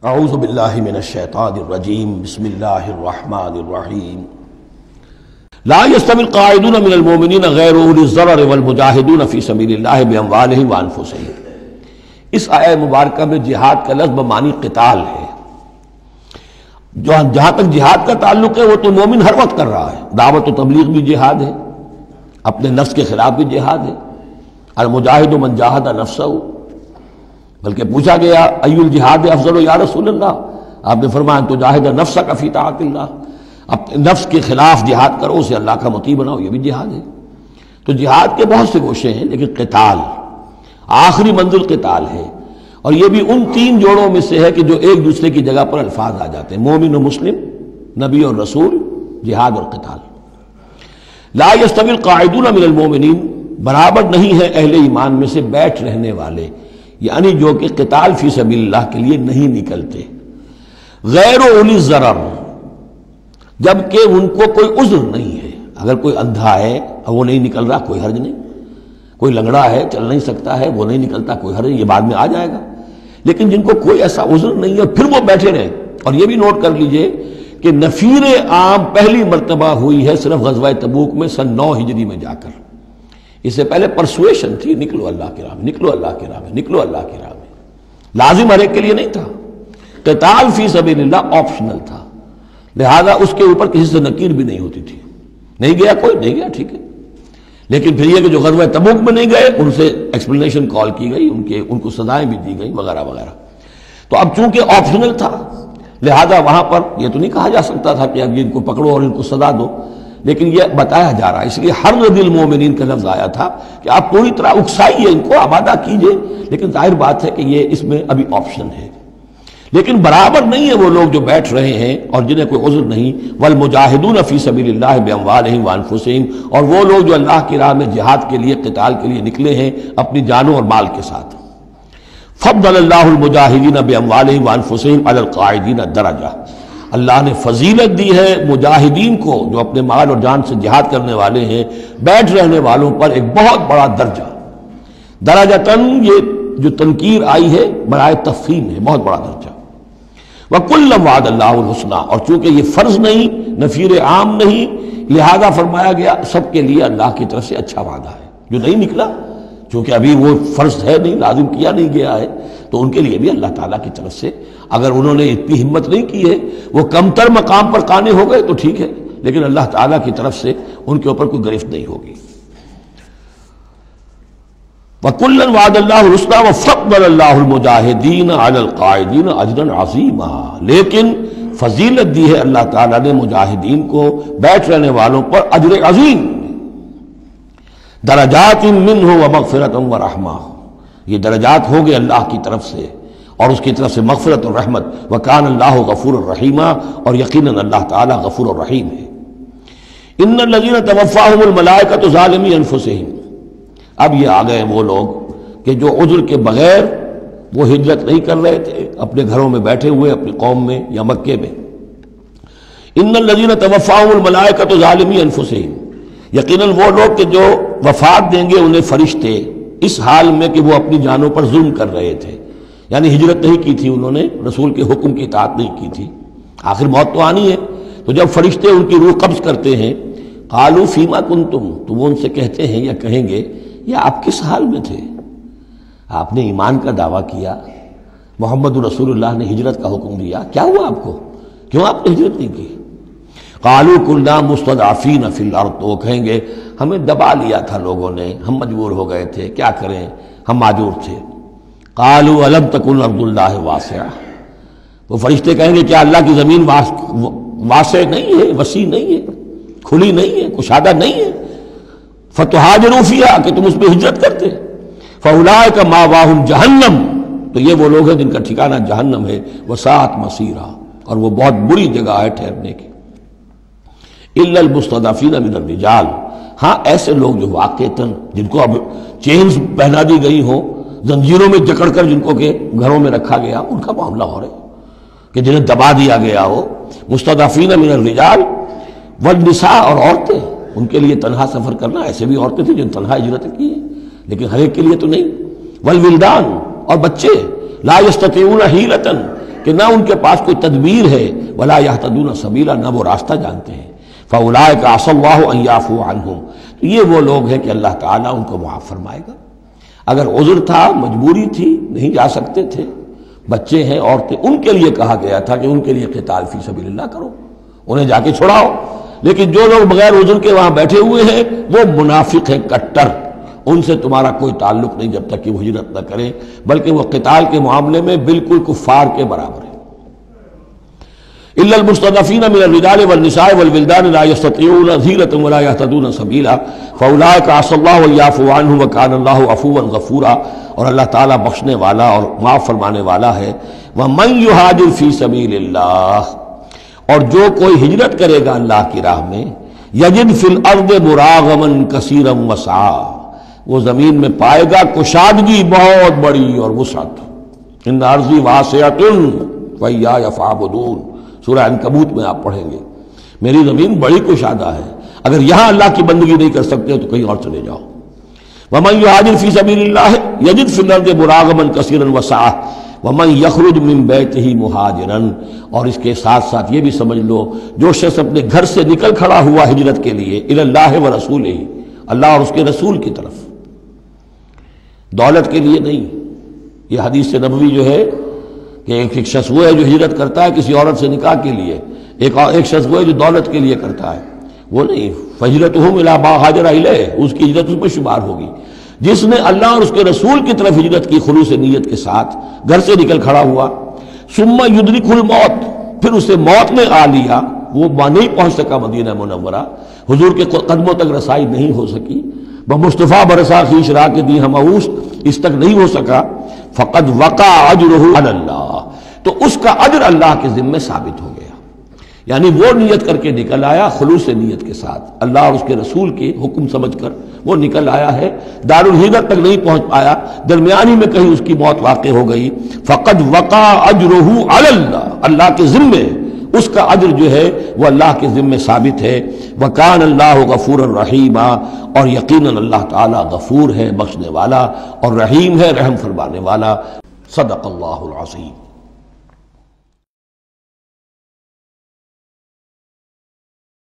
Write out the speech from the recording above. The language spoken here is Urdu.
اعوذ باللہ من الشیطان الرجیم بسم اللہ الرحمن الرحیم لا يستوی القاعدون من المؤمنین غیر اولی الضرر والمجاہدون فی سبیل اللہ باموالہم وانفسہم۔ اس آیہ مبارکہ میں جہاد کا لفظ بمعنی قتال ہے۔ جہاں تک جہاد کا تعلق ہے وہ تو مومن ہر وقت کر رہا ہے، دعوت و تبلیغ بھی جہاد ہے، اپنے نفس کے خلاف بھی جہاد ہے۔ المجاہد من جاہد نفسہ، بلکہ پوچھا گیا ای الجہاد افضل یا رسول اللہ، آپ نے فرمایا تو جاہد نفسک فی طاعت اللہ، اپنے نفس کے خلاف جہاد کرو، اسے اللہ کا مطیع بناؤ، یہ بھی جہاد ہے۔ تو جہاد کے بہت سے گوشے ہیں، لیکن قتال آخری منزل قتال ہے، اور یہ بھی ان تین جوڑوں میں سے ہے کہ جو ایک دوسرے کی جگہ پر الفاظ آ جاتے ہیں، مومن و مسلم، نبی اور رسول، جہاد اور قتال۔ لا یستوی القاعدون من المؤمنین، برابر نہیں ہے اہل ایمان میں سے بیٹھ رہنے والے، یعنی جو کہ قتال فی سبیل اللہ کے لیے نہیں نکلتے، غیر اولی الضرر، جبکہ ان کو کوئی عذر نہیں ہے۔ اگر کوئی اندھا ہے اور وہ نہیں نکل رہا، کوئی حرج نہیں، کوئی لنگڑا ہے چل نہیں سکتا ہے وہ نہیں نکلتا، کوئی حرج نہیں، یہ بعد میں آ جائے گا۔ لیکن جن کو کوئی ایسا عذر نہیں ہے پھر وہ بیٹھے رہے، اور یہ بھی نوٹ کر لیجئے کہ نفیر عام پہلی مرتبہ ہوئی ہے صرف غزوہ تبوک میں سن 9 ہجری میں جا کر۔ اس سے پہلے پرسویشن تھی، نکلو اللہ کی راہ میں، نکلو اللہ کی راہ میں، نکلو اللہ کی راہ میں، لازم ہر ایک کے لیے نہیں تھا۔ قتال فی سبیل اللہ آپشنل تھا، لہذا اس کے اوپر کسی سے نکیر بھی نہیں ہوتی تھی۔ نہیں گیا کوئی، نہیں گیا ٹھیک ہے، لیکن پھر یہ کہ جو غزوہ تبوک میں نہیں گئے ان سے ایکسپلینیشن کال کی گئی، ان کو سزائیں بھی دی گئیں وغیرہ وغیرہ۔ تو اب چونکہ آپشنل تھا، لہذا وہاں پر یہ تو نہیں کہا جا سکتا تھا کہ اب ان کو پکڑو اور ان کو سزا دو، لیکن یہ بتایا جا رہا ہے، اس لیے حرض المومنین کا لفظ آیا تھا کہ آپ پوری طرح اکسائیے، ان کو آبادہ کیجئے، لیکن ظاہر بات ہے کہ یہ اس میں ابھی آپشن ہے۔ لیکن برابر نہیں ہے وہ لوگ جو بیٹھ رہے ہیں اور جنہیں کوئی عذر نہیں، والمجاہدون فی سبیل اللہ باموالہم وانفسہم، اور وہ لوگ جو اللہ کی راہ میں جہاد کے لیے، قتال کے لیے نکلے ہیں اپنی جانوں اور مال کے ساتھ۔ فضل اللہ المجاہدین باموالہم وانفسہم علی القاعدین درجہ، اللہ نے فضیلت دی ہے مجاہدین کو جو اپنے مال اور جان سے جہاد کرنے والے ہیں، بیٹھ رہنے والوں پر ایک بہت بڑا درجہ۔ درجتاً یہ جو تنکیر آئی ہے برائے تفخیم ہے، بہت بڑا درجہ۔ وَكُلًّا وَعَدَ اللَّهُ الْحُسْنَىٰ، اور چونکہ یہ فرض نہیں، نفیر عام نہیں، لہذا فرمایا گیا سب کے لیے اللہ کی طرف سے اچھا وعدہ ہے۔ جو نہیں نکلا، چونکہ ابھی وہ فرض ہے نہیں، لازم کیا نہیں گیا ہے، تو ان کے لیے بھی اللہ تعالیٰ کی طرف سے، اگر انہوں نے اتنی ہمت نہیں کی ہے، وہ کم تر مقام پر قانے ہو گئے تو ٹھیک ہے، لیکن اللہ تعالیٰ کی طرف سے ان کے اوپر کوئی گرفت نہیں ہوگی۔ وَكُلًّا وَعَدَ اللَّهُ الْحُسْنَىٰ وَفَضَّلَ اللَّهُ الْمُجَاهِدِينَ عَلَى الْقَاعِدِينَ أَجْرًا عَظِيمًا، لیکن فضیلت دی ہے اللہ تعالیٰ نے مجاہدین کو بیٹھ رہنے والوں پر اجر عظیم، درجات منہ ومغفرۃ ورحمہ، یہ درجات ہوں گے اللہ کی طرف سے اور اس کی طرف سے مغفرت اور رحمت۔ وکان اللہ غفور الرحیم، اور یقیناً اللہ تعالیٰ غفور الرحیم ہے۔ ان الذین توفاہم الملائکۃ ظالمی انفسہم، اب یہ آ گئے وہ لوگ کہ جو عذر کے بغیر وہ ہجرت نہیں کر رہے تھے، اپنے گھروں میں بیٹھے ہوئے اپنی قوم میں یا مکے میں۔ ان الذین توفاہم الملائکۃ ظالمی انفسہم، یقیناً وہ لوگ کہ جو وفات دیں گے انہیں فرشتے اس حال میں کہ وہ اپنی جانوں پر ظلم کر رہے تھے، یعنی ہجرت نہیں کی تھی انہوں نے، رسول کے حکم کی اطاعت نہیں کی تھی، آخر موت تو آنی ہے۔ تو جب فرشتے ان کی روح قبض کرتے ہیں، قالوا فیما کنتم، تو وہ ان سے کہتے ہیں یا کہیں گے یا آپ کس حال میں تھے؟ آپ نے ایمان کا دعویٰ کیا، محمد رسول اللہ نے ہجرت کا حکم دیا، کیا ہوا آپ کو؟ کیوں آپ نے ہجرت نہیں کی؟ قالوا كنا مستضعفین فی الارض، تو وہ کہیں گے ہمیں دبا لیا تھا لوگوں نے، ہم مجبور ہو گئے تھے، کیا کریں، ہم معذور تھے۔ قالوا الم تکن ارض اللہ واسعہ، وہ فرشتے کہیں گے کیا اللہ کی زمین واسع نہیں ہے، وسیع نہیں ہے، کھلی نہیں ہے، کشادہ نہیں ہے، فتہاجروا فیہا، کہ تم اس میں ہجرت کرتے۔ فاولئک مأواہم جہنم، تو یہ وہ لوگ ہیں جن کا ٹھکانہ جہنم ہے، وساءت مصیرا، اور وہ بہت بری جگہ ہے ٹھہرنے کی۔ الا المستضعفین من الرجال، ہاں ایسے لوگ جو واقعتاً جن کو اب چینز پہنا دی گئی ہوں، زنجیروں میں جکڑ کر جن کو کہ گھروں میں رکھا گیا، ان کا معاملہ ہو رہا ہے کہ جنہیں دبا دیا گیا ہو۔ مستضعفین من الرجال والنساء، اور عورتیں، ان کے لیے تنہا سفر کرنا، ایسے بھی عورتیں تھیں جن تنہا ہجرت کی ہے، لیکن ہر ایک کے لیے تو نہیں۔ والولدان، اور بچے، لا یستطیعون حیلۃ، کہ نہ ان کے پاس کوئی تدبیر ہے، ولا یہتدون سبیلا، نہ وہ راستہ جانتے ہیں۔ فاولئک عسى الله ان يعفو عنهم، تو یہ وہ لوگ ہیں کہ اللہ تعالیٰ ان کو معاف فرمائے گا۔ اگر عذر تھا، مجبوری تھی، نہیں جا سکتے تھے، بچے ہیں، عورتیں، ان کے لیے کہا گیا تھا کہ ان کے لیے قتال فی سبیل اللہ کرو، انہیں جا کے چھڑاؤ۔ لیکن جو لوگ بغیر عذر کے وہاں بیٹھے ہوئے ہیں وہ منافق ہیں کٹر، ان سے تمہارا کوئی تعلق نہیں جب تک کہ وہ ہجرت نہ کریں، بلکہ وہ قتال کے معاملے میں بالکل کفار کے برابر ہیں۔ الا المستضعفین من الرجال والنساء والولدان لا يستطيعون حیلة ولا يهتدون سبیلا فاولئک عسى الله ان يعفو عنهم وكان الله عفوا غفورا، اور اللہ تعالیٰ بخشنے والا اور معاف فرمانے والا ہے۔ ومن يهاجر في سبيل اللہ، اور جو کوئی ہجرت کرے گا اللہ کی راہ میں، یجد فی الارض مراغما کثیرا وسعا، وہ زمین میں پائے گا کشادگی بہت بڑی اور وسعت۔ ان ارضی واسعۃ فإیایا فاعبدون، سورہ عنکبوت میں آپ پڑھیں گے، میری زمین بڑی کشادہ ہے، اگر یہاں اللہ کی بندگی نہیں کر سکتے تو کہیں اور چلے جاؤ۔ ومن یہاجر فی سبیل اللہ یجد فی الارض مراغما کثیرا وسعا ومن یخرج من بیتہ مہاجرا، اور اس کے ساتھ ساتھ یہ بھی سمجھ لو جو شخص اپنے گھر سے نکل کھڑا ہوا ہجرت کے لیے الی اللہ ورسولہ، اللہ اور اس کے رسول کی طرف، دولت کے لیے نہیں۔ یہ حدیث نبوی جو ہے کہ ایک شخص وہ ہے جو ہجرت کرتا ہے کسی عورت سے نکاح کے لیے، ایک شخص وہ ہے جو دولت کے لیے کرتا ہے، وہ نہیں۔ فہجرتہم الی ما ہاجر الیہ، اس کی ہجرت اس میں شمار ہوگی۔ جس نے اللہ اور اس کے رسول کی طرف ہجرت کی خلوص نیت کے ساتھ، گھر سے نکل کھڑا ہوا، ثم یدرکہ الموت، پھر اسے موت نے آ لیا، وہ نہیں پہنچ سکا مدینہ منورہ، حضور کے قدموں تک رسائی نہیں ہو سکی، بمصطفیٰ برسا خیش را کے دی ہمعوس، اس تک نہیں ہو سکا، فقد وقع اجرہ علی اللہ، تو اس کا اجر اللہ کے ذمے ثابت ہو گیا۔ یعنی وہ نیت کر کے نکل آیا خلوص نیت کے ساتھ، اللہ اور اس کے رسول کے حکم سمجھ کر وہ نکل آیا ہے، دار الہجرت تک نہیں پہنچ پایا، درمیانی میں کہیں اس کی موت واقع ہو گئی، فقد وقع اجرہ علی اللہ، اللہ کے ذمے اس کا اجر جو ہے وہ اللہ کے ذمے ثابت ہے۔ وکان اللہ غفورا رحیما، اور یقیناً اللہ تعالیٰ غفور ہے، بخشنے والا، اور رحیم ہے، رحم فرمانے والا۔ صدق اللہ العظیم۔